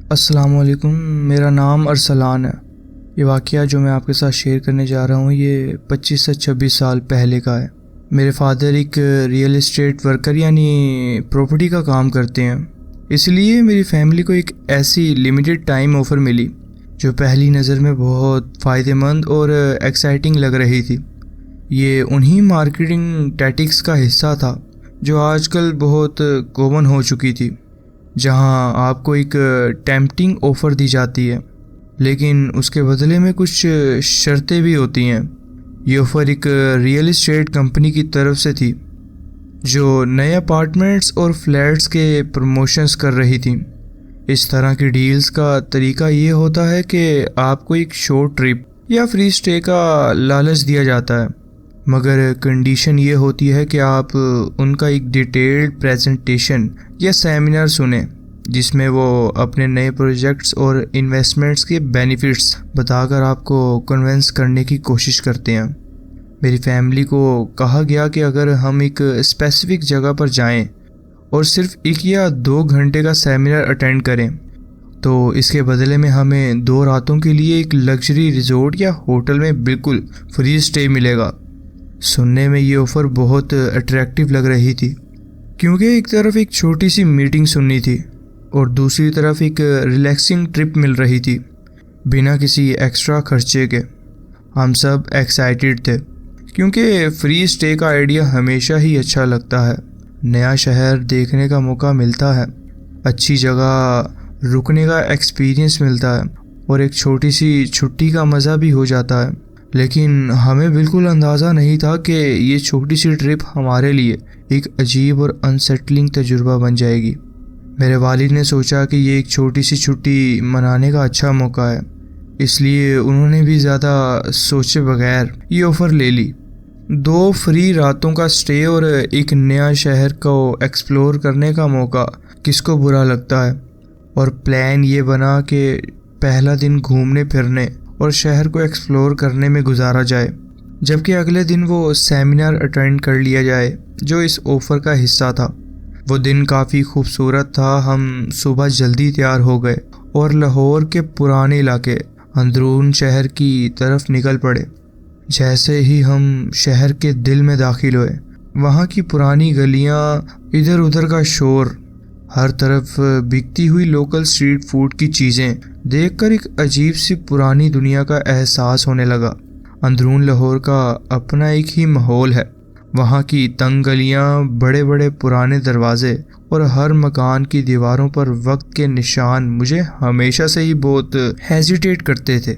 السلام علیکم، میرا نام ارسلان ہے۔ یہ واقعہ جو میں آپ کے ساتھ شیئر کرنے جا رہا ہوں یہ 25 سے 26 سال پہلے کا ہے۔ میرے فادر ایک ریئل اسٹیٹ ورکر یعنی پراپرٹی کا کام کرتے ہیں، اس لیے میری فیملی کو ایک ایسی لمیٹڈ ٹائم آفر ملی جو پہلی نظر میں بہت فائدہ مند اور ایکسائٹنگ لگ رہی تھی۔ یہ انہی مارکیٹنگ ٹیکٹکس کا حصہ تھا جو آج کل بہت کامن ہو چکی تھی، جہاں آپ کو ایک ٹیمپٹنگ آفر دی جاتی ہے لیکن اس کے بدلے میں کچھ شرطیں بھی ہوتی ہیں۔ یہ آفر ایک ریئل اسٹیٹ کمپنی کی طرف سے تھی جو نئے اپارٹمنٹس اور فلیٹس کے پروموشنز کر رہی تھی۔ اس طرح کی ڈیلز کا طریقہ یہ ہوتا ہے کہ آپ کو ایک شارٹ ٹرپ یا فری اسٹے کا لالچ دیا جاتا ہے، مگر کنڈیشن یہ ہوتی ہے کہ آپ ان کا ایک ڈیٹیلڈ پریزنٹیشن یا سیمینار سنیں جس میں وہ اپنے نئے پروجیکٹس اور انویسٹمنٹس کے بینیفٹس بتا کر آپ کو کنونس کرنے کی کوشش کرتے ہیں۔ میری فیملی کو کہا گیا کہ اگر ہم ایک اسپیسیفک جگہ پر جائیں اور صرف 1 یا 2 گھنٹے کا سیمینار اٹینڈ کریں تو اس کے بدلے میں ہمیں 2 راتوں کے لیے ایک لگژری ریزورٹ یا ہوٹل میں بالکل فری اسٹے ملے گا۔ سننے میں یہ آفر بہت اٹریکٹیو لگ رہی تھی کیونکہ ایک طرف ایک چھوٹی سی میٹنگ سننی تھی اور دوسری طرف ایک ریلیکسنگ ٹرپ مل رہی تھی بنا کسی ایکسٹرا خرچے کے۔ ہم سب ایکسائٹیڈ تھے کیونکہ فری اسٹے کا آئیڈیا ہمیشہ ہی اچھا لگتا ہے، نیا شہر دیکھنے کا موقع ملتا ہے، اچھی جگہ رکنے کا ایکسپیرینس ملتا ہے اور ایک چھوٹی سی چھٹی کا مزہ بھی ہو جاتا ہے۔ لیکن ہمیں بالکل اندازہ نہیں تھا کہ یہ چھوٹی سی ٹرپ ہمارے لیے ایک عجیب اور انسیٹلنگ تجربہ بن جائے گی۔ میرے والد نے سوچا کہ یہ ایک چھوٹی سی چھٹی منانے کا اچھا موقع ہے، اس لیے انہوں نے بھی زیادہ سوچے بغیر یہ آفر لے لی۔ 2 فری راتوں کا اسٹے اور ایک نیا شہر کو ایکسپلور کرنے کا موقع کس کو برا لگتا ہے، اور پلان یہ بنا کہ پہلا دن گھومنے پھرنے اور شہر کو ایکسپلور کرنے میں گزارا جائے، جبکہ اگلے دن وہ سیمینار اٹینڈ کر لیا جائے جو اس آفر کا حصہ تھا۔ وہ دن کافی خوبصورت تھا۔ ہم صبح جلدی تیار ہو گئے اور لاہور کے پرانے علاقے اندرون شہر کی طرف نکل پڑے۔ جیسے ہی ہم شہر کے دل میں داخل ہوئے، وہاں کی پرانی گلیاں، ادھر ادھر کا شور، ہر طرف بکتی ہوئی لوکل اسٹریٹ فوڈ کی چیزیں دیکھ کر ایک عجیب سی پرانی دنیا کا احساس ہونے لگا۔ اندرون لاہور کا اپنا ایک ہی ماحول ہے، وہاں کی تنگ گلیاں، بڑے بڑے پرانے دروازے اور ہر مکان کی دیواروں پر وقت کے نشان مجھے ہمیشہ سے ہی بہت ہیزیٹیٹ کرتے تھے۔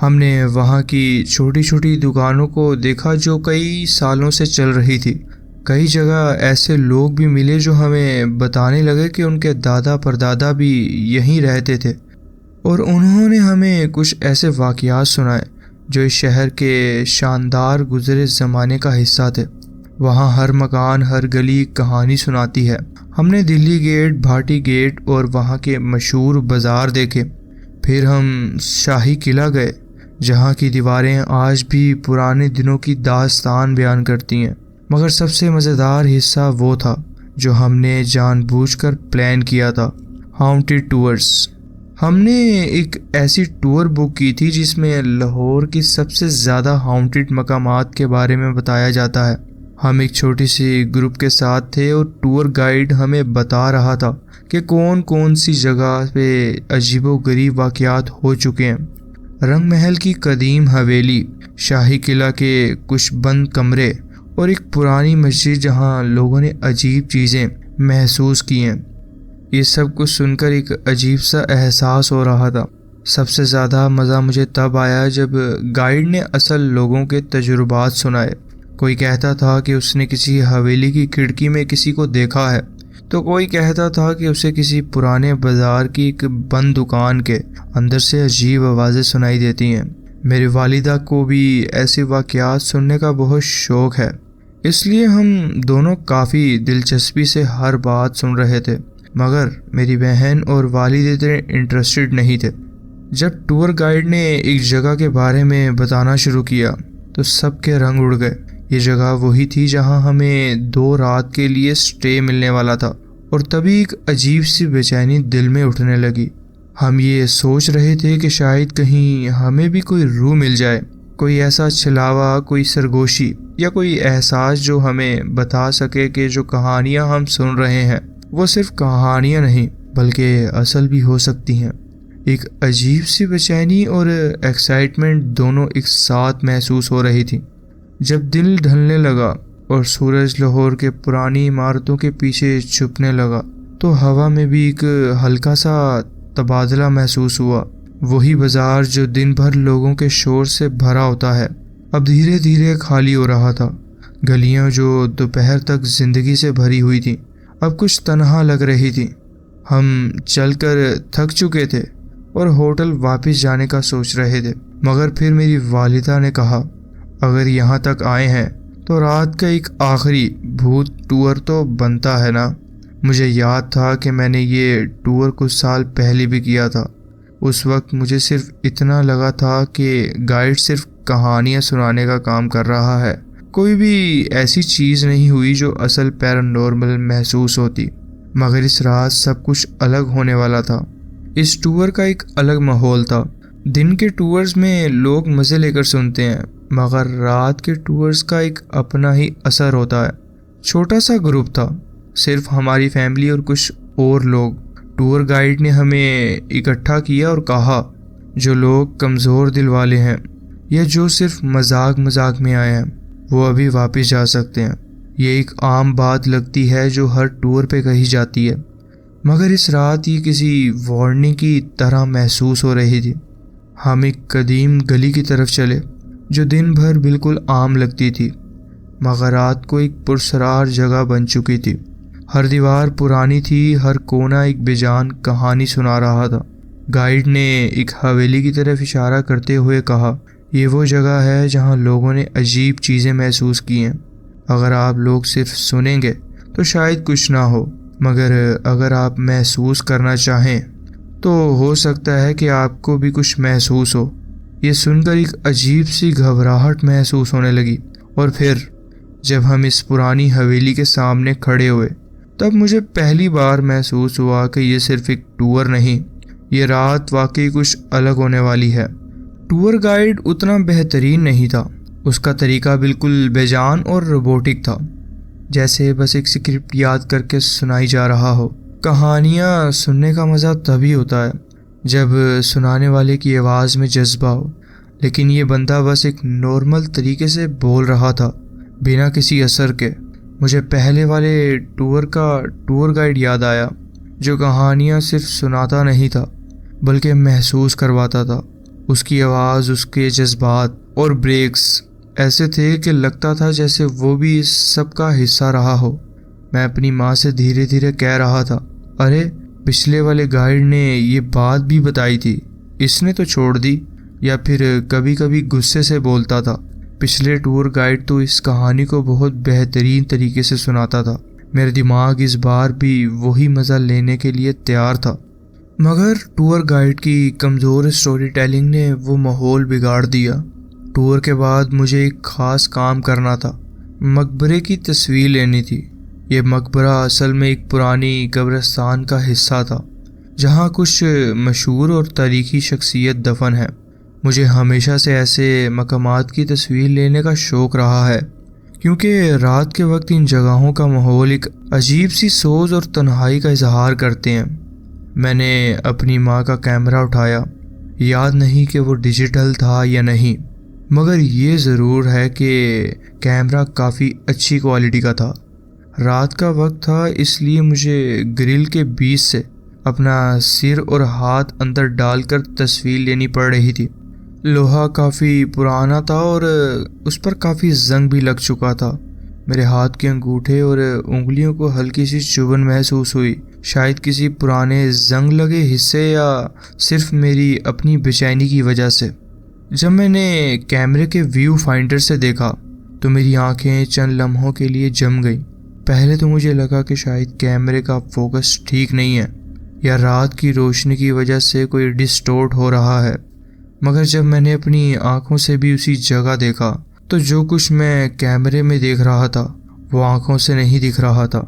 ہم نے وہاں کی چھوٹی چھوٹی دکانوں کو دیکھا جو کئی سالوں سے چل رہی تھی۔ کئی جگہ ایسے لوگ بھی ملے جو ہمیں بتانے لگے کہ ان کے دادا پردادا بھی یہیں رہتے تھے، اور انہوں نے ہمیں کچھ ایسے واقعات سنائے جو اس شہر کے شاندار گزرے زمانے کا حصہ تھے۔ وہاں ہر مکان، ہر گلی کہانی سناتی ہے۔ ہم نے دلی گیٹ، بھاٹی گیٹ اور وہاں کے مشہور بازار دیکھے۔ پھر ہم شاہی قلعہ گئے جہاں کی دیواریں آج بھی پرانے دنوں کی داستان بیان کرتی ہیں۔ مگر سب سے مزیدار حصہ وہ تھا جو ہم نے جان بوجھ کر پلان کیا تھا، ہانٹڈ ٹورز۔ ہم نے ایک ایسی ٹور بک کی تھی جس میں لاہور کی سب سے زیادہ ہانٹڈ مقامات کے بارے میں بتایا جاتا ہے۔ ہم ایک چھوٹی سی گروپ کے ساتھ تھے اور ٹور گائیڈ ہمیں بتا رہا تھا کہ کون کون سی جگہ پہ عجیب و غریب واقعات ہو چکے ہیں۔ رنگ محل کی قدیم حویلی، شاہی قلعہ کے کچھ بند کمرے اور ایک پرانی مسجد جہاں لوگوں نے عجیب چیزیں محسوس کی ہیں۔ یہ سب کچھ سن کر ایک عجیب سا احساس ہو رہا تھا۔ سب سے زیادہ مزہ مجھے تب آیا جب گائیڈ نے اصل لوگوں کے تجربات سنائے۔ کوئی کہتا تھا کہ اس نے کسی حویلی کی کھڑکی میں کسی کو دیکھا ہے، تو کوئی کہتا تھا کہ اسے کسی پرانے بازار کی ایک بند دکان کے اندر سے عجیب آوازیں سنائی دیتی ہیں۔ میری والدہ کو بھی ایسے واقعات سننے کا بہت شوق ہے، اس لیے ہم دونوں کافی دلچسپی سے ہر بات سن رہے تھے، مگر میری بہن اور والد اتنے انٹرسٹڈ نہیں تھے۔ جب ٹور گائیڈ نے ایک جگہ کے بارے میں بتانا شروع کیا تو سب کے رنگ اڑ گئے۔ یہ جگہ وہی تھی جہاں ہمیں 2 رات کے لیے سٹے ملنے والا تھا، اور تبھی ایک عجیب سی بے چینی دل میں اٹھنے لگی۔ ہم یہ سوچ رہے تھے کہ شاید کہیں ہمیں بھی کوئی روح مل جائے، کوئی ایسا چھلاوا، کوئی سرگوشی یا کوئی احساس جو ہمیں بتا سکے کہ جو کہانیاں ہم سن رہے ہیں وہ صرف کہانیاں نہیں بلکہ اصل بھی ہو سکتی ہیں۔ ایک عجیب سی بے چینی اور ایکسائٹمنٹ دونوں ایک ساتھ محسوس ہو رہی تھی۔ جب دن ڈھلنے لگا اور سورج لاہور کے پرانی عمارتوں کے پیچھے چھپنے لگا تو ہوا میں بھی ایک ہلکا سا تبادلہ محسوس ہوا۔ وہی بازار جو دن بھر لوگوں کے شور سے بھرا ہوتا ہے اب دھیرے دھیرے خالی ہو رہا تھا۔ گلیاں جو دوپہر تک زندگی سے بھری ہوئی تھیں اب کچھ تنہا لگ رہی تھی۔ ہم چل کر تھک چکے تھے اور ہوٹل واپس جانے کا سوچ رہے تھے، مگر پھر میری والدہ نے کہا، اگر یہاں تک آئے ہیں تو رات کا ایک آخری بھوت ٹور تو بنتا ہے نا۔ مجھے یاد تھا کہ میں نے یہ ٹور کچھ سال پہلے بھی کیا تھا۔ اس وقت مجھے صرف اتنا لگا تھا کہ گائیڈ صرف کہانیاں سنانے کا کام کر رہا ہے، کوئی بھی ایسی چیز نہیں ہوئی جو اصل پیرانورمل محسوس ہوتی۔ مگر اس رات سب کچھ الگ ہونے والا تھا۔ اس ٹور کا ایک الگ ماحول تھا۔ دن کے ٹورز میں لوگ مزے لے کر سنتے ہیں، مگر رات کے ٹورز کا ایک اپنا ہی اثر ہوتا ہے۔ چھوٹا سا گروپ تھا، صرف ہماری فیملی اور کچھ اور لوگ۔ ٹور گائیڈ نے ہمیں اکٹھا کیا اور کہا، جو لوگ کمزور دل والے ہیں یا جو صرف مذاق میں آئے ہیں وہ ابھی واپس جا سکتے ہیں۔ یہ ایک عام بات لگتی ہے جو ہر ٹور پہ کہی جاتی ہے، مگر اس رات یہ کسی وارننگ کی طرح محسوس ہو رہی تھی۔ ہم ایک قدیم گلی کی طرف چلے جو دن بھر بالکل عام لگتی تھی، مگر رات کو ایک پرسرار جگہ بن چکی تھی۔ ہر دیوار پرانی تھی، ہر کونا ایک بے جان کہانی سنا رہا تھا۔ گائیڈ نے ایک حویلی کی طرف اشارہ کرتے ہوئے کہا، یہ وہ جگہ ہے جہاں لوگوں نے عجیب چیزیں محسوس کی ہیں۔ اگر آپ لوگ صرف سنیں گے تو شاید کچھ نہ ہو، مگر اگر آپ محسوس کرنا چاہیں تو ہو سکتا ہے کہ آپ کو بھی کچھ محسوس ہو۔ یہ سن کر ایک عجیب سی گھبراہٹ محسوس ہونے لگی، اور پھر جب ہم اس پرانی حویلی کے سامنے کھڑے ہوئے تب مجھے پہلی بار محسوس ہوا کہ یہ صرف ایک ٹور نہیں، یہ رات واقعی کچھ الگ ہونے والی ہے۔ ٹور گائیڈ اتنا بہترین نہیں تھا، اس کا طریقہ بالکل بے جان اور روبوٹک تھا، جیسے بس ایک اسکرپٹ یاد کر کے سنائی جا رہا ہو۔ کہانیاں سننے کا مزہ تبھی ہوتا ہے جب سنانے والے کی آواز میں جذبہ ہو، لیکن یہ بندہ بس ایک نارمل طریقے سے بول رہا تھا، بنا کسی اثر کے۔ مجھے پہلے والے ٹور کا ٹور گائیڈ یاد آیا، جو کہانیاں صرف سناتا نہیں تھا بلکہ محسوس کرواتا تھا۔ اس کی آواز، اس کے جذبات اور بریکس ایسے تھے کہ لگتا تھا جیسے وہ بھی اس سب کا حصہ رہا ہو۔ میں اپنی ماں سے دھیرے دھیرے کہہ رہا تھا، ارے پچھلے والے گائیڈ نے یہ بات بھی بتائی تھی، اس نے تو چھوڑ دی۔ یا پھر کبھی کبھی غصے سے بولتا تھا، پچھلے ٹور گائیڈ تو اس کہانی کو بہت بہترین طریقے سے سناتا تھا۔ میرے دماغ اس بار بھی وہی مزہ لینے کے لیے تیار تھا، مگر ٹور گائیڈ کی کمزور سٹوری ٹیلنگ نے وہ ماحول بگاڑ دیا۔ ٹور کے بعد مجھے ایک خاص کام کرنا تھا، مقبرے کی تصویر لینی تھی۔ یہ مقبرہ اصل میں ایک پرانی قبرستان کا حصہ تھا جہاں کچھ مشہور اور تاریخی شخصیت دفن ہے۔ مجھے ہمیشہ سے ایسے مقامات کی تصویر لینے کا شوق رہا ہے، کیونکہ رات کے وقت ان جگہوں کا ماحول ایک عجیب سی سوز اور تنہائی کا اظہار کرتے ہیں۔ میں نے اپنی ماں کا کیمرہ اٹھایا، یاد نہیں کہ وہ ڈیجیٹل تھا یا نہیں، مگر یہ ضرور ہے کہ کیمرہ کافی اچھی کوالٹی کا تھا۔ رات کا وقت تھا، اس لیے مجھے گرل کے بیچ سے اپنا سر اور ہاتھ اندر ڈال کر تصویر لینی پڑ رہی تھی۔ لوہا کافی پرانا تھا اور اس پر کافی زنگ بھی لگ چکا تھا۔ میرے ہاتھ کے انگوٹھے اور انگلیوں کو ہلکی سی چبھن محسوس ہوئی، شاید کسی پرانے زنگ لگے حصے یا صرف میری اپنی بے چینی کی وجہ سے۔ جب میں نے کیمرے کے ویو فائنڈر سے دیکھا تو میری آنکھیں چند لمحوں کے لیے جم گئیں۔ پہلے تو مجھے لگا کہ شاید کیمرے کا فوکس ٹھیک نہیں ہے یا رات کی روشنی کی وجہ سے کوئی ڈسٹورٹ ہو رہا ہے، مگر جب میں نے اپنی آنکھوں سے بھی اسی جگہ دیکھا تو جو کچھ میں کیمرے میں دیکھ رہا تھا وہ آنکھوں سے نہیں دکھ رہا تھا۔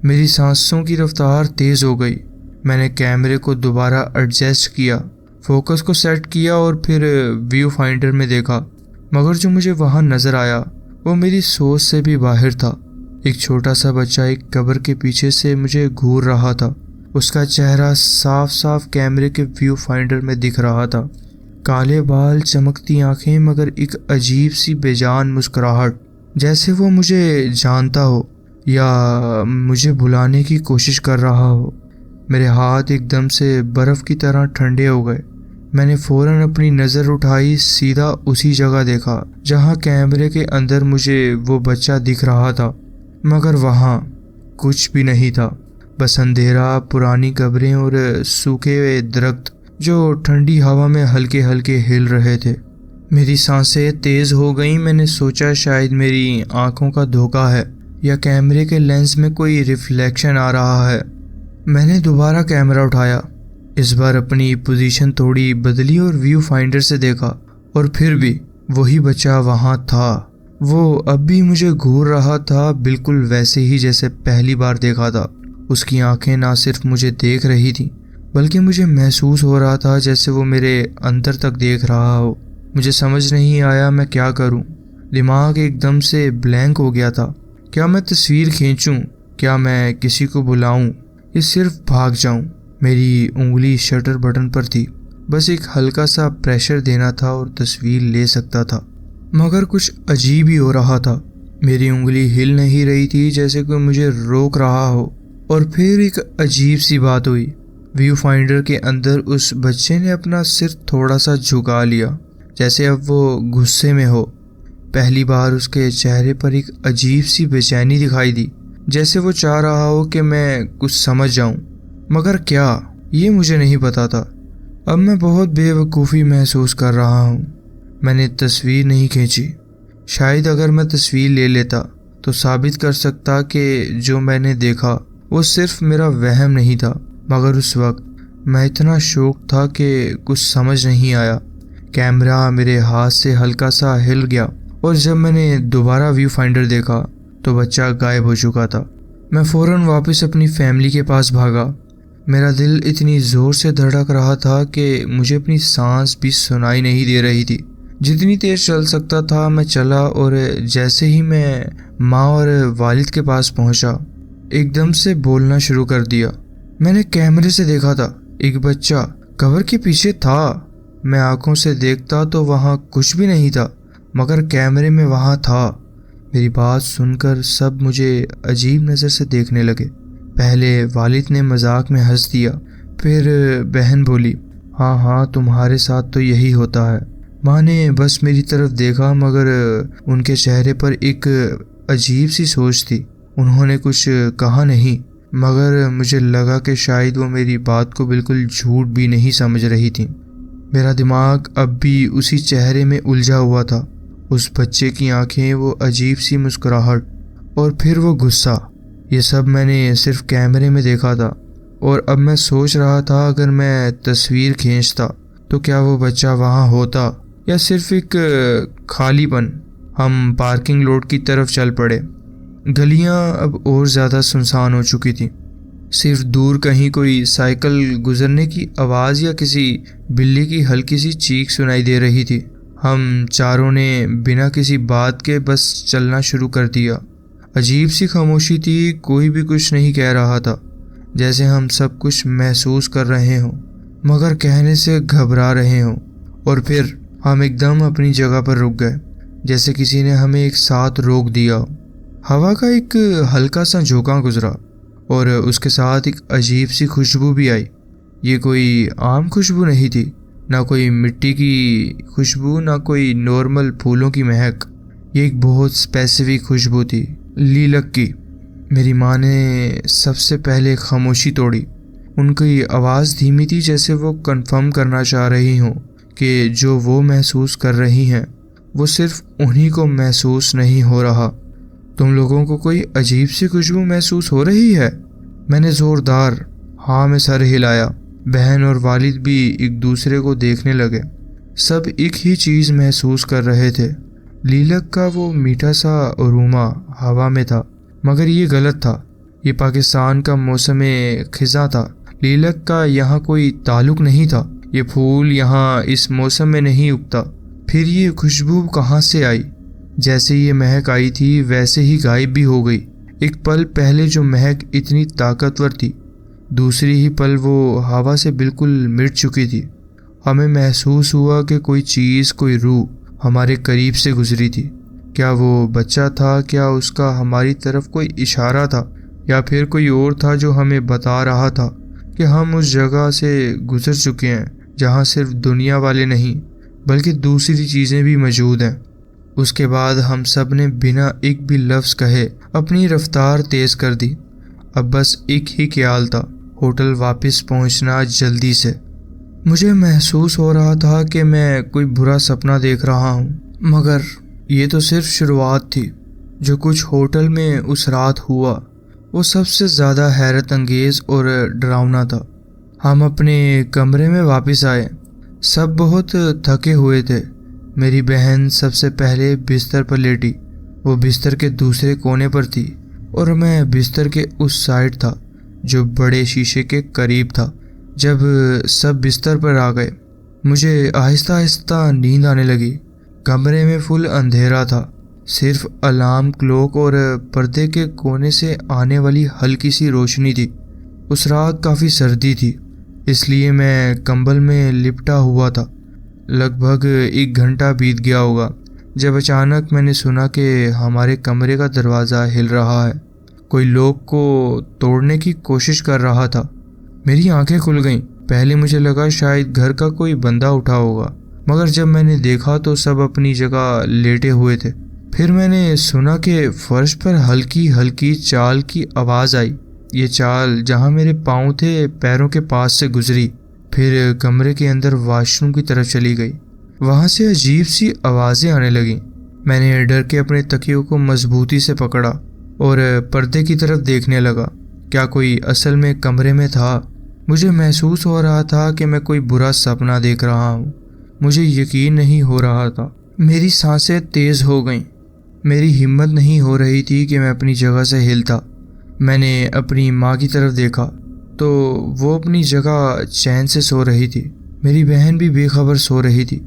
میری سانسوں کی رفتار تیز ہو گئی، میں نے کیمرے کو دوبارہ ایڈجسٹ کیا، فوکس کو سیٹ کیا اور پھر ویو فائنڈر میں دیکھا، مگر جو مجھے وہاں نظر آیا وہ میری سوچ سے بھی باہر تھا۔ ایک چھوٹا سا بچہ ایک قبر کے پیچھے سے مجھے گھور رہا تھا۔ اس کا چہرہ صاف صاف کیمرے کے ویو فائنڈر میں دکھ رہا تھا، کالے بال، چمکتی آنکھیں، مگر ایک عجیب سی بے جان مسکراہٹ، جیسے وہ مجھے جانتا ہو یا مجھے بلانے کی کوشش کر رہا ہو۔ میرے ہاتھ ایک دم سے برف کی طرح ٹھنڈے ہو گئے۔ میں نے فوراً اپنی نظر اٹھائی، سیدھا اسی جگہ دیکھا جہاں کیمرے کے اندر مجھے وہ بچہ دکھ رہا تھا، مگر وہاں کچھ بھی نہیں تھا، بس اندھیرا، پرانی قبریں اور سوکھے ہوئے درخت جو ٹھنڈی ہوا میں ہلکے ہلکے ہل رہے تھے۔ میری سانسیں تیز ہو گئیں۔ میں نے سوچا شاید میری آنکھوں کا دھوکہ ہے یا کیمرے کے لینس میں کوئی ریفلیکشن آ رہا ہے۔ میں نے دوبارہ کیمرہ اٹھایا، اس بار اپنی پوزیشن تھوڑی بدلی اور ویو فائنڈر سے دیکھا، اور پھر بھی وہی بچہ وہاں تھا۔ وہ اب بھی مجھے گھور رہا تھا، بالکل ویسے ہی جیسے پہلی بار دیکھا تھا۔ اس کی آنکھیں نہ صرف مجھے دیکھ رہی تھیں بلکہ مجھے محسوس ہو رہا تھا جیسے وہ میرے اندر تک دیکھ رہا ہو۔ مجھے سمجھ نہیں آیا میں کیا کروں۔ دماغ ایک دم سے بلینک ہو گیا تھا۔ کیا میں تصویر کھینچوں؟ کیا میں کسی کو بلاؤں؟ یا صرف بھاگ جاؤں؟ میری انگلی شٹر بٹن پر تھی، بس ایک ہلکا سا پریشر دینا تھا اور تصویر لے سکتا تھا، مگر کچھ عجیب ہی ہو رہا تھا۔ میری انگلی ہل نہیں رہی تھی، جیسے کوئی مجھے روک رہا ہو۔ اور پھر ایک عجیب سی بات ہوئی، ویو فائنڈر کے اندر اس بچے نے اپنا سر تھوڑا سا جھکا لیا، جیسے اب وہ غصے میں ہو۔ پہلی بار اس کے چہرے پر ایک عجیب سی بے چینی دکھائی دی، جیسے وہ چاہ رہا ہو کہ میں کچھ سمجھ جاؤں، مگر کیا، یہ مجھے نہیں پتا تھا۔ اب میں بہت بے وقوفی محسوس کر رہا ہوں۔ میں نے تصویر نہیں کھینچی۔ شاید اگر میں تصویر لے لیتا تو ثابت کر سکتا کہ جو میں نے دیکھا وہ صرف میرا وہم نہیں تھا، مگر اس وقت میں اتنا شوق تھا کہ کچھ سمجھ نہیں آیا۔ کیمرہ میرے ہاتھ سے ہلکا سا ہل گیا، اور جب میں نے دوبارہ ویو فائنڈر دیکھا تو بچہ غائب ہو چکا تھا۔ میں فوراً واپس اپنی فیملی کے پاس بھاگا۔ میرا دل اتنی زور سے دھڑک رہا تھا کہ مجھے اپنی سانس بھی سنائی نہیں دے رہی تھی۔ جتنی تیز چل سکتا تھا میں چلا، اور جیسے ہی میں ماں اور والد کے پاس پہنچا، ایک دم سے بولنا شروع کر دیا۔ میں نے کیمرے سے دیکھا تھا، ایک بچہ قبر کے پیچھے تھا۔ میں آنکھوں سے دیکھتا تو وہاں کچھ بھی نہیں تھا، مگر کیمرے میں وہاں تھا۔ میری بات سن کر سب مجھے عجیب نظر سے دیکھنے لگے۔ پہلے والد نے مذاق میں ہنس دیا، پھر بہن بولی، ہاں ہاں تمہارے ساتھ تو یہی ہوتا ہے۔ ماں نے بس میری طرف دیکھا، مگر ان کے چہرے پر ایک عجیب سی سوچ تھی۔ انہوں نے کچھ کہا نہیں، مگر مجھے لگا کہ شاید وہ میری بات کو بالکل جھوٹ بھی نہیں سمجھ رہی تھی۔ میرا دماغ اب بھی اسی چہرے میں الجھا ہوا تھا، اس بچے کی آنکھیں، وہ عجیب سی مسکراہٹ، اور پھر وہ غصہ۔ یہ سب میں نے صرف کیمرے میں دیکھا تھا، اور اب میں سوچ رہا تھا اگر میں تصویر کھینچتا تو کیا وہ بچہ وہاں ہوتا یا صرف ایک خالی پن۔ ہم پارکنگ لوٹ کی طرف چل پڑے۔ گلیاں اب اور زیادہ سنسان ہو چکی تھیں، صرف دور کہیں کوئی سائیکل گزرنے کی آواز یا کسی بلی کی ہلکی سی چیخ سنائی دے رہی تھی۔ ہم چاروں نے بنا کسی بات کے بس چلنا شروع کر دیا۔ عجیب سی خاموشی تھی، کوئی بھی کچھ نہیں کہہ رہا تھا، جیسے ہم سب کچھ محسوس کر رہے ہوں مگر کہنے سے گھبرا رہے ہوں۔ اور پھر ہم ایک دم اپنی جگہ پر رک گئے، جیسے کسی نے ہمیں ایک ساتھ روک دیا ہو۔ ہوا کا ایک ہلکا سا جھونکا گزرا، اور اس کے ساتھ ایک عجیب سی خوشبو بھی آئی۔ یہ کوئی عام خوشبو نہیں تھی، نہ کوئی مٹی کی خوشبو، نہ کوئی نارمل پھولوں کی مہک۔ یہ ایک بہت اسپیسیفک خوشبو تھی، لیلک کی۔ میری ماں نے سب سے پہلے خاموشی توڑی۔ ان کی آواز دھیمی تھی، جیسے وہ کنفرم کرنا چاہ رہی ہوں کہ جو وہ محسوس کر رہی ہیں وہ صرف انہی کو محسوس نہیں ہو رہا۔ تم لوگوں کو کوئی عجیب سی خوشبو محسوس ہو رہی ہے؟ میں نے زوردار ہاں میں سر ہلایا۔ بہن اور والد بھی ایک دوسرے کو دیکھنے لگے۔ سب ایک ہی چیز محسوس کر رہے تھے، لیلک کا وہ میٹھا سا اروما ہوا میں تھا، مگر یہ غلط تھا۔ یہ پاکستان کا موسم خزاں تھا، لیلک کا یہاں کوئی تعلق نہیں تھا، یہ پھول یہاں اس موسم میں نہیں اگتا۔ پھر یہ خوشبو کہاں سے آئی؟ جیسے یہ مہک آئی تھی ویسے ہی غائب بھی ہو گئی۔ ایک پل پہلے جو مہک اتنی طاقتور تھی، دوسری ہی پل وہ ہوا سے بالکل مٹ چکی تھی۔ ہمیں محسوس ہوا کہ کوئی چیز، کوئی روح ہمارے قریب سے گزری تھی۔ کیا وہ بچہ تھا؟ کیا اس کا ہماری طرف کوئی اشارہ تھا؟ یا پھر کوئی اور تھا جو ہمیں بتا رہا تھا کہ ہم اس جگہ سے گزر چکے ہیں جہاں صرف دنیا والے نہیں بلکہ دوسری چیزیں بھی موجود ہیں۔ اس کے بعد ہم سب نے بنا ایک بھی لفظ کہے اپنی رفتار تیز کر دی۔ اب بس ایک ہی خیال تھا، ہوٹل واپس پہنچنا جلدی سے۔ مجھے محسوس ہو رہا تھا کہ میں کوئی برا سپنا دیکھ رہا ہوں، مگر یہ تو صرف شروعات تھی۔ جو کچھ ہوٹل میں اس رات ہوا وہ سب سے زیادہ حیرت انگیز اور ڈراؤنا تھا۔ ہم اپنے کمرے میں واپس آئے، سب بہت تھکے ہوئے تھے۔ میری بہن سب سے پہلے بستر پر لیٹی، وہ بستر کے دوسرے کونے پر تھی اور میں بستر کے اس سائڈ تھا جو بڑے شیشے کے قریب تھا۔ جب سب بستر پر آ گئے مجھے آہستہ آہستہ نیند آنے لگی۔ کمرے میں فل اندھیرا تھا، صرف الارم کلوک اور پردے کے کونے سے آنے والی ہلکی سی روشنی تھی۔ اس رات کافی سردی تھی، اس لیے میں کمبل میں لپٹا ہوا تھا۔ لگ بھگ 1 گھنٹہ بیت گیا ہوگا جب اچانک میں نے سنا کہ ہمارے کمرے کا دروازہ ہل رہا ہے، کوئی لوک کو توڑنے کی کوشش کر رہا تھا۔ میری آنکھیں کھل گئیں۔ پہلے مجھے لگا شاید گھر کا کوئی بندہ اٹھا ہوگا، مگر جب میں نے دیکھا تو سب اپنی جگہ لیٹے ہوئے تھے۔ پھر میں نے سنا کہ فرش پر ہلکی ہلکی چال کی آواز آئی۔ یہ چال جہاں میرے پاؤں تھے پیروں کے پاس سے گزری، پھر کمرے کے اندر واش روم کی طرف چلی گئی۔ وہاں سے عجیب سی آوازیں آنے لگیں۔ میں نے ڈر کے اپنے تکیوں کو مضبوطی سے پکڑا اور پردے کی طرف دیکھنے لگا۔ کیا کوئی اصل میں کمرے میں تھا؟ مجھے محسوس ہو رہا تھا کہ میں کوئی برا سپنا دیکھ رہا ہوں۔ مجھے یقین نہیں ہو رہا تھا۔ میری سانسیں تیز ہو گئیں، میری ہمت نہیں ہو رہی تھی کہ میں اپنی جگہ سے ہلتا۔ میں نے اپنی ماں کی طرف دیکھا تو وہ اپنی جگہ چین سے سو رہی تھی، میری بہن بھی بے خبر سو رہی تھی،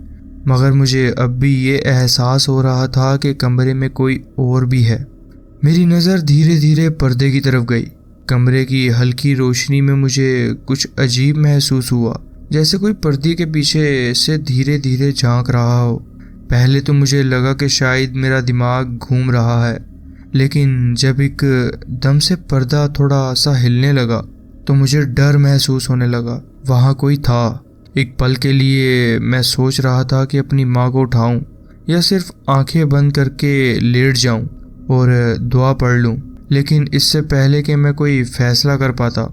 مگر مجھے اب بھی یہ احساس ہو رہا تھا کہ کمرے میں کوئی اور بھی ہے۔ میری نظر دھیرے دھیرے پردے کی طرف گئی۔ کمرے کی ہلکی روشنی میں مجھے کچھ عجیب محسوس ہوا، جیسے کوئی پردے کے پیچھے سے دھیرے دھیرے جھانک رہا ہو۔ پہلے تو مجھے لگا کہ شاید میرا دماغ گھوم رہا ہے، لیکن جب ایک دم سے پردہ تھوڑا سا ہلنے لگا تو مجھے ڈر محسوس ہونے لگا۔ وہاں کوئی تھا۔ ایک پل کے لیے میں سوچ رہا تھا کہ اپنی ماں کو اٹھاؤں یا صرف آنکھیں بند کر کے لیٹ جاؤں اور دعا پڑھ لوں، لیکن اس سے پہلے کہ میں کوئی فیصلہ کر پاتا،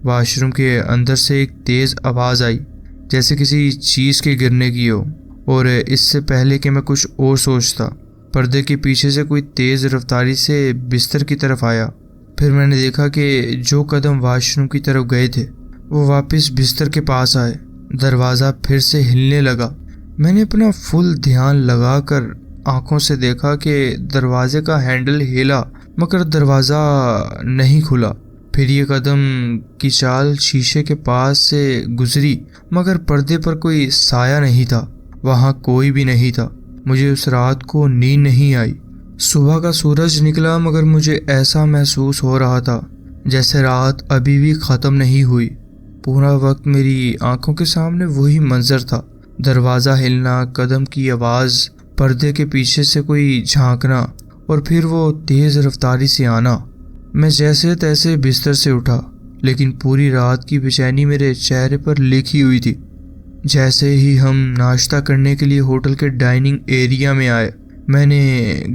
واش روم کے اندر سے ایک تیز آواز آئی، جیسے کسی چیز کے گرنے کی ہو، اور اس سے پہلے کہ میں کچھ اور سوچتا، پردے کے پیچھے سے کوئی تیز رفتاری سے بستر کی طرف آیا۔ پھر میں نے دیکھا کہ جو قدم واش روم کی طرف گئے تھے وہ واپس بستر کے پاس آئے۔ دروازہ پھر سے ہلنے لگا۔ میں نے اپنا فل دھیان لگا کر آنکھوں سے دیکھا کہ دروازے کا ہینڈل ہلا، مگر دروازہ نہیں کھلا۔ پھر یہ قدم کی چال شیشے کے پاس سے گزری، مگر پردے پر کوئی سایہ نہیں تھا، وہاں کوئی بھی نہیں تھا۔ مجھے اس رات کو نیند نہیں آئی۔ صبح کا سورج نکلا، مگر مجھے ایسا محسوس ہو رہا تھا جیسے رات ابھی بھی ختم نہیں ہوئی۔ پورا وقت میری آنکھوں کے سامنے وہی منظر تھا، دروازہ ہلنا، قدم کی آواز، پردے کے پیچھے سے کوئی جھانکنا، اور پھر وہ تیز رفتاری سے آنا۔ میں جیسے تیسے بستر سے اٹھا، لیکن پوری رات کی بے چینی میرے چہرے پر لکھی ہوئی تھی۔ جیسے ہی ہم ناشتہ کرنے کے لیے ہوٹل کے ڈائننگ ایریا میں آئے، میں نے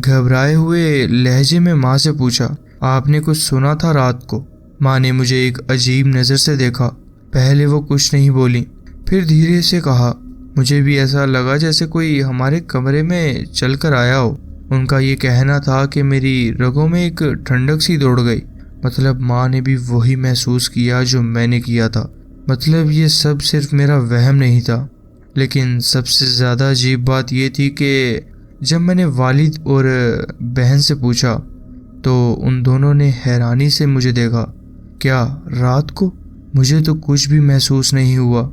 گھبرائے ہوئے لہجے میں ماں سے پوچھا، آپ نے کچھ سنا تھا رات کو؟ ماں نے مجھے ایک عجیب نظر سے دیکھا۔ پہلے وہ کچھ نہیں بولی، پھر دھیرے سے کہا، مجھے بھی ایسا لگا جیسے کوئی ہمارے کمرے میں چل کر آیا ہو۔ ان کا یہ کہنا تھا کہ میری رگوں میں ایک ٹھنڈک سی دوڑ گئی۔ مطلب ماں نے بھی وہی محسوس کیا جو میں نے کیا تھا۔ مطلب یہ سب صرف میرا وہم نہیں تھا۔ لیکن سب سے زیادہ عجیب بات یہ تھی کہ جب میں نے والد اور بہن سے پوچھا تو ان دونوں نے حیرانی سے مجھے دیکھا۔ کیا رات کو؟ مجھے تو کچھ بھی محسوس نہیں ہوا،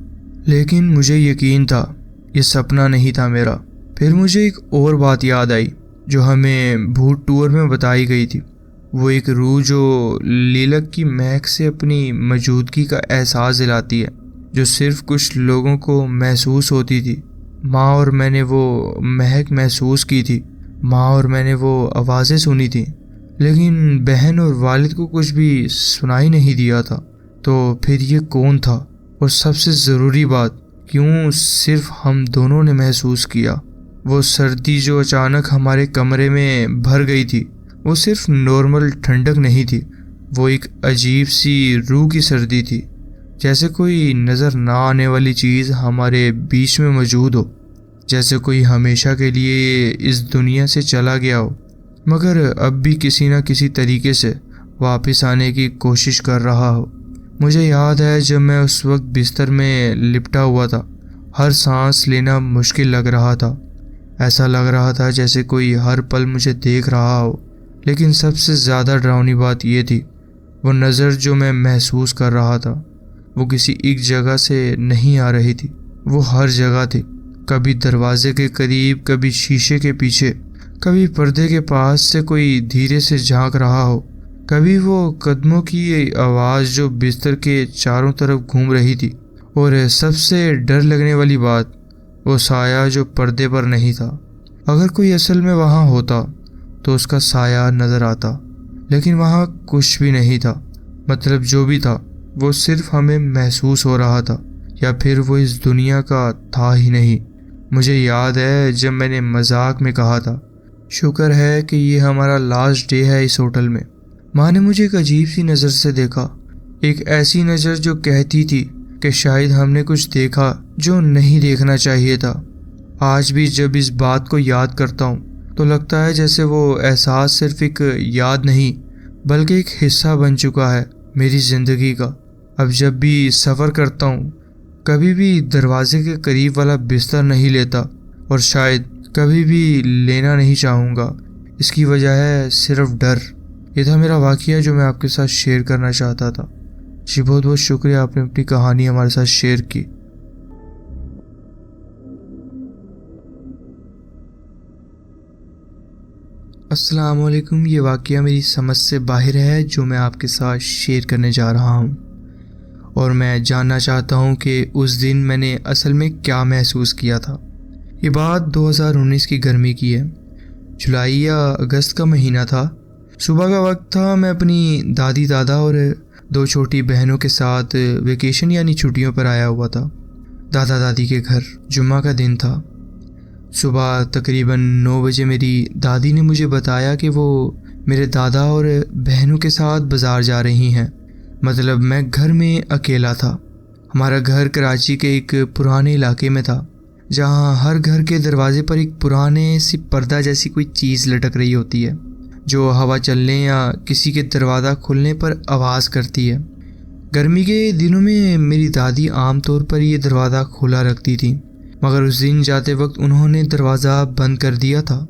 لیکن مجھے یقین تھا یہ سپنا نہیں تھا میرا۔ پھر مجھے ایک اور بات یاد آئی جو ہمیں بھوت ٹور میں بتائی گئی تھی۔ وہ ایک روح جو لیلک کی مہک سے اپنی موجودگی کا احساس دلاتی ہے، جو صرف کچھ لوگوں کو محسوس ہوتی تھی۔ ماں اور میں نے وہ مہک محسوس کی تھی، ماں اور میں نے وہ آوازیں سنی تھیں، لیکن بہن اور والد کو کچھ بھی سنائی نہیں دیا تھا۔ تو پھر یہ کون تھا؟ اور سب سے ضروری بات، کیوں صرف ہم دونوں نے محسوس کیا؟ وہ سردی جو اچانک ہمارے کمرے میں بھر گئی تھی، وہ صرف نارمل ٹھنڈک نہیں تھی، وہ ایک عجیب سی روح کی سردی تھی، جیسے کوئی نظر نہ آنے والی چیز ہمارے بیچ میں موجود ہو، جیسے کوئی ہمیشہ کے لیے اس دنیا سے چلا گیا ہو، مگر اب بھی کسی نہ کسی طریقے سے واپس آنے کی کوشش کر رہا ہو۔ مجھے یاد ہے جب میں اس وقت بستر میں لپٹا ہوا تھا، ہر سانس لینا مشکل لگ رہا تھا، ایسا لگ رہا تھا جیسے کوئی ہر پل مجھے دیکھ رہا ہو۔ لیکن سب سے زیادہ ڈراؤنی بات یہ تھی، وہ نظر جو میں محسوس کر رہا تھا، وہ کسی ایک جگہ سے نہیں آ رہی تھی، وہ ہر جگہ تھی، کبھی دروازے کے قریب، کبھی شیشے کے پیچھے، کبھی پردے کے پاس سے کوئی دھیرے سے جھانک رہا ہو، کبھی وہ قدموں کی آواز جو بستر کے چاروں طرف گھوم رہی تھی، اور سب سے ڈر لگنے والی بات، وہ سایہ جو پردے پر نہیں تھا۔ اگر کوئی اصل میں وہاں ہوتا تو اس کا سایہ نظر آتا، لیکن وہاں کچھ بھی نہیں تھا۔ مطلب جو بھی تھا وہ صرف ہمیں محسوس ہو رہا تھا، یا پھر وہ اس دنیا کا تھا ہی نہیں۔ مجھے یاد ہے جب میں نے مذاق میں کہا تھا، شکر ہے کہ یہ ہمارا لاسٹ ڈے ہے اس ہوٹل میں۔ ماں نے مجھے ایک عجیب سی نظر سے دیکھا، ایک ایسی نظر جو کہتی تھی کہ شاید ہم نے کچھ دیکھا جو نہیں دیکھنا چاہیے تھا۔ آج بھی جب اس بات کو یاد کرتا ہوں تو لگتا ہے جیسے وہ احساس صرف ایک یاد نہیں بلکہ ایک حصہ بن چکا ہے میری زندگی کا۔ اب جب بھی سفر کرتا ہوں کبھی بھی دروازے کے قریب والا بستر نہیں لیتا، اور شاید کبھی بھی لینا نہیں چاہوں گا۔ اس کی وجہ ہے صرف ڈر۔ یہ تھا میرا واقعہ جو میں آپ کے ساتھ شیئر کرنا چاہتا تھا۔ جی بہت بہت شکریہ، آپ نے اپنی کہانی ہمارے ساتھ شیئر کی۔ السلام علیکم۔ یہ واقعہ میری سمجھ سے باہر ہے جو میں آپ کے ساتھ شیئر کرنے جا رہا ہوں، اور میں جاننا چاہتا ہوں کہ اس دن میں نے اصل میں کیا محسوس کیا تھا۔ یہ بات 2019 کی گرمی کی ہے، جولائی یا اگست کا مہینہ تھا۔ صبح کا وقت تھا، میں اپنی دادی دادا اور 2 چھوٹی بہنوں کے ساتھ ویکیشن یعنی چھٹیوں پر آیا ہوا تھا دادا دادی کے گھر۔ جمعہ کا دن تھا۔ صبح تقریباً 9 بجے میری دادی نے مجھے بتایا کہ وہ میرے دادا اور بہنوں کے ساتھ بازار جا رہی ہیں۔ مطلب میں گھر میں اکیلا تھا۔ ہمارا گھر کراچی کے ایک پرانے علاقے میں تھا، جہاں ہر گھر کے دروازے پر ایک پرانے سی پردہ جیسی کوئی چیز لٹک رہی ہوتی ہے، جو ہوا چلنے یا کسی کے دروازہ کھلنے پر آواز کرتی ہے۔ گرمی کے دنوں میں میری دادی عام طور پر یہ دروازہ کھلا رکھتی تھی، مگر اس دن جاتے وقت انہوں نے دروازہ بند کر دیا تھا۔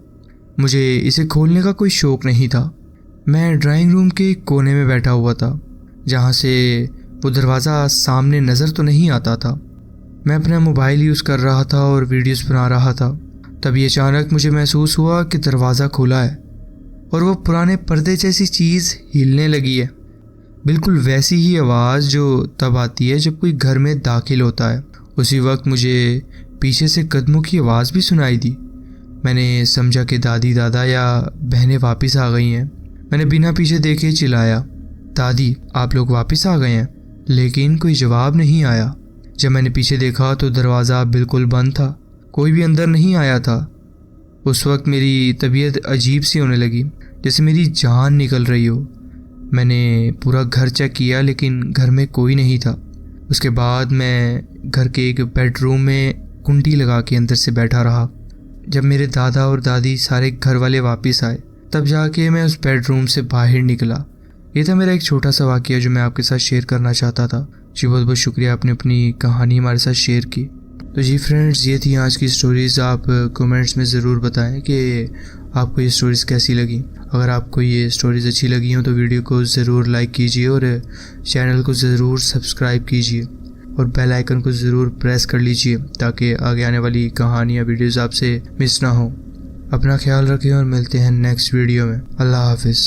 مجھے اسے کھولنے کا کوئی شوق نہیں تھا۔ میں ڈرائنگ روم کے ایک کونے میں بیٹھا ہوا تھا، جہاں سے وہ دروازہ سامنے نظر تو نہیں آتا تھا۔ میں اپنا موبائل یوز کر رہا تھا اور ویڈیوز بنا رہا تھا۔ تبھی اچانک مجھے محسوس ہوا کہ دروازہ کھلا ہے، اور وہ پرانے پردے جیسی چیز ہلنے لگی ہے، بالکل ویسی ہی آواز جو تب آتی ہے جب کوئی گھر میں داخل ہوتا ہے۔ اسی وقت مجھے پیچھے سے قدموں کی آواز بھی سنائی دی۔ میں نے سمجھا کہ دادی دادا یا بہنیں واپس آ گئی ہیں۔ میں نے بنا پیچھے دیکھے چلایا، دادی آپ لوگ واپس آ گئے ہیں؟ لیکن کوئی جواب نہیں آیا۔ جب میں نے پیچھے دیکھا تو دروازہ بالکل بند تھا، کوئی بھی اندر نہیں آیا تھا۔ اس وقت میری طبیعت عجیب سی ہونے لگی، جیسے میری جان نکل رہی ہو۔ میں نے پورا گھر چیک کیا لیکن گھر میں کوئی نہیں تھا۔ اس کے بعد میں گھر کے ایک بیڈ روم میں کنڈی لگا کے اندر سے بیٹھا رہا۔ جب میرے دادا اور دادی سارے گھر والے واپس آئے تب جا کے میں اس بیڈ روم سے باہر نکلا۔ یہ تھا میرا ایک چھوٹا سا واقعہ جو میں آپ کے ساتھ شیئر کرنا چاہتا تھا۔ جی بہت بہت شکریہ، آپ نے اپنی کہانی ہمارے ساتھ شیئر کی۔ تو جی فرینڈز، یہ تھی آج کی سٹوریز. آپ کومنٹس میں ضرور بتائیں کہ آپ کو یہ سٹوریز کیسی لگیں. اگر آپ کو یہ سٹوریز اچھی لگی ہوں تو ویڈیو کو ضرور لائک کیجیے اور چینل کو ضرور سبسکرائب کیجیے اور بیل آئیکن کو ضرور پریس کر لیجیے تاکہ آگے آنے والی کہانیاں ویڈیوز آپ سے مس نہ ہوں. اپنا خیال رکھیں اور ملتے ہیں نیکسٹ ویڈیو میں. اللہ حافظ.